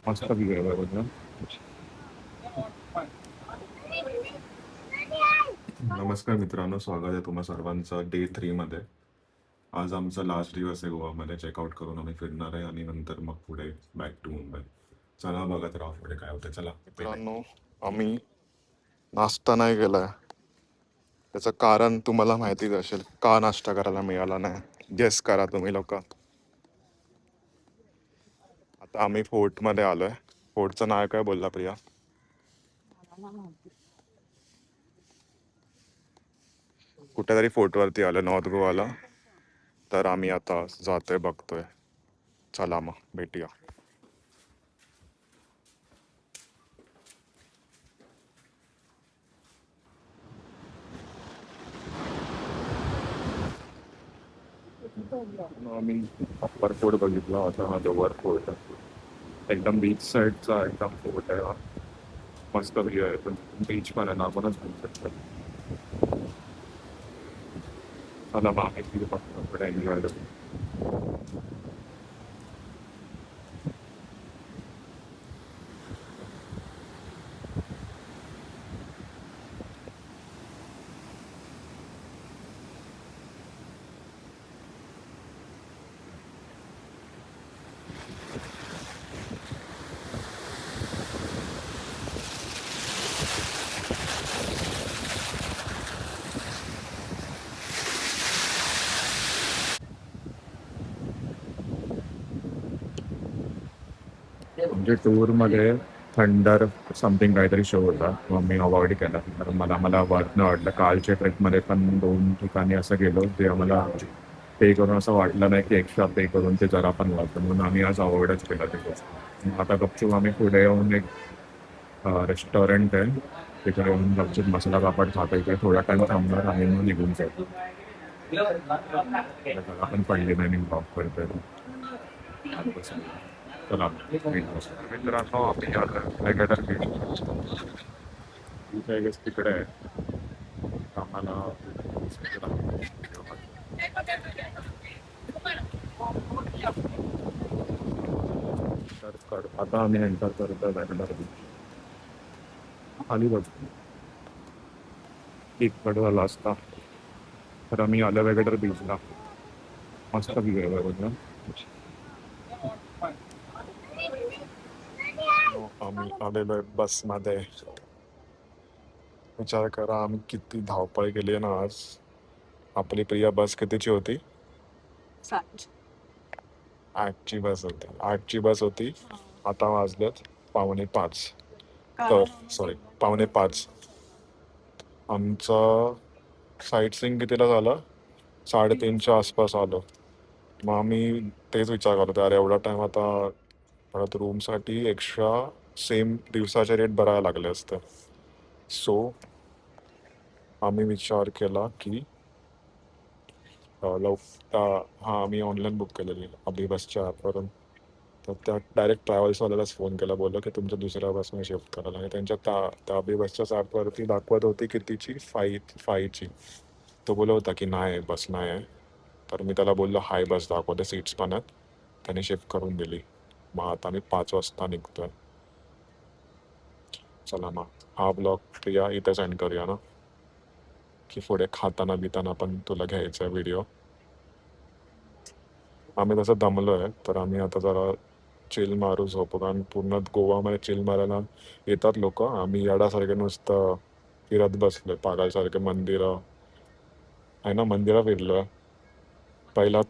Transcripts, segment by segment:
मस्त व्ह्यू आहे बघा. नमस्कार मित्रांनो, स्वागत आहे तुम्हा सर्वांचं डे 3 मध्ये. आज आमचा लास्ट दिवस आहे गोवामध्ये. चेकआउट करून आम्ही फिरणार आहे आणि नंतर मग पुढे बॅक टू मुंबई. चला बघत राहा पुढे काय होतं. चला मित्रांनो, आम्ही नाश्ता नाही केलाय. त्याचं कारण तुम्हाला माहितीच असेल, का नाश्ता करायला मिळाला नाही. गेस करा तुम्ही लोक. आता आम्ही फोर्टमध्ये आलोय. फोर्टचं नाव काय बोलला प्रिया? कुठेतरी फोर्टवरती आलो, नॉर्थ गोवाला. तर आम्ही आता जातोय, बघतोय. चला मग भेटूया. आम्ही अप्पर फोर्ट बघितला होता, हा लोअर फोर्ट आहे. एकदम बीच साईडचा एकदम फोर्ट आहे हा. मस्त व्ह्यू आहे, पण बीच पण आहे ना, आपणच घेऊ शकतो. चला मग आम्ही तिथे बघतो, पुढे एन्जॉय करू. म्हणजे टूरमध्ये थंडर समथिंग काहीतरी शो होता, मग मी अवॉइड केला. कारण मला वाटणं वाटलं. कालच्या ट्रेकमध्ये पण 2 ठिकाणी असं गेलो जे आम्हाला पे करून असं वाटलं नाही की एक्स्ट्रा पे करून ते जरा पण वाटतं, म्हणून आम्ही आज अवॉइडच केला ते गोष्ट. मग आता गपचूप आम्ही पुढे येऊन एक रेस्टॉरंट आहे, तिकडे येऊन गपचूप मसाला पापड खाता इकडे थोडा टाइम थांबणार आणि मग निघून जातो. आपण पडली नाही ब्लॉक करतोय. चला मित्रांनो, आम्ही आलो बीच तिकडे आहे. आम्हाला आता आम्ही एंटर करतो वेगडर बीच. खाली बघतो एक कडवाला असता. तर आम्ही आलो वेगडर बीचला. मस्त व्ह्यू आहे बघा. आम्ही आलेलो आहे बसमध्ये. विचार करा आम्ही किती धावपळ केली आहे ना आज. आपली प्रिया बस कितीची होती? 8ची बस होती. 8ची बस होती. आता वाजलेत 4:45. तर सॉरी 4:45. आमचं साईट सीइंग कितीला झालं? 3:30च्या आसपास आलो. मग आम्ही तेच विचार करतो, अरे एवढा टाइम आता परत रूमसाठी एक्स्ट्रा सेम दिवसाचे रेट भरायला लागले असते. सो आम्ही विचार केला की हां, आम्ही ऑनलाईन बुक केलेली अभि बसच्या ॲपवरून. तर त्या डायरेक्ट ट्रॅव्हल्सवाल्यालाच फोन केला, बोललो की तुमच्या दुसऱ्या बसमध्ये शिफ्ट करायला. आणि त्यांच्या त्या अभि बसच्याच ॲपवरती दाखवत होती कितीची? 5ची. तो बोलत होता की नाही बस नाही आहे. तर मी त्याला बोललो हाय बस दाखवते, सीट्स पण आहेत. त्याने शिफ्ट करून दिली. मग आता मी 5 वाजता निघतोय. चला मग हा ब्लॉग प्रिया इथे सेंड करूया ना, की पुढे खाताना बिताना पण तुला घ्यायचा आहे व्हिडिओ. आम्ही तसं दमलो आहे, तर आम्ही आता जरा चिल मारू, झोपू. कारण पूर्ण गोवामध्ये चिल मारायला येतात लोक. आम्ही येड्यासारखे नुसतं फिरत बसलो पागलसारखे. मंदिरं आहे ना, मंदिरं फिरलो. पहिला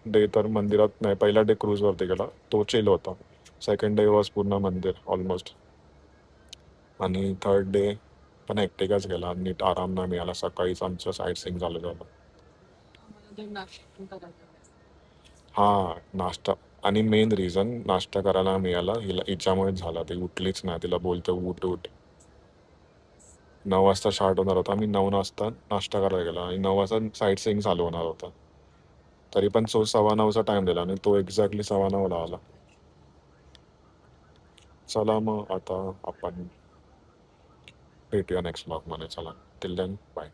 डे तर मंदिरात नाही, पहिला डे क्रूजवरती गेला, तो चिल होता. सेकंड डे वॉज पूर्ण मंदिर ऑलमोस्ट. आणि थर्ड डे पण एकटेकाच गेला, नीट आराम नाही मिळाला. सकाळीच आमचं साईट सीइंग झालं झालं. हा नाश्ता. आणि मेन रिझन नाश्ता करायला मिळाला हिच्यामुळेच झाला. ती उठलीच नाही, तिला बोलतो उठ उठ. 9 वाजता स्टार्ट होणार होता, आम्ही 9 वाजता नाश्ता करायला गेला आणि 9 वाजता साईट सीइंग चालू होणार होता. तरी पण 9:15चा टाइम दिला आणि तो एक्झॅक्टली 9:15ला आला. चला मग आता आपण भेटूया नेक्स्ट ब्लॉगमध्ये. चला टिल देन बाय.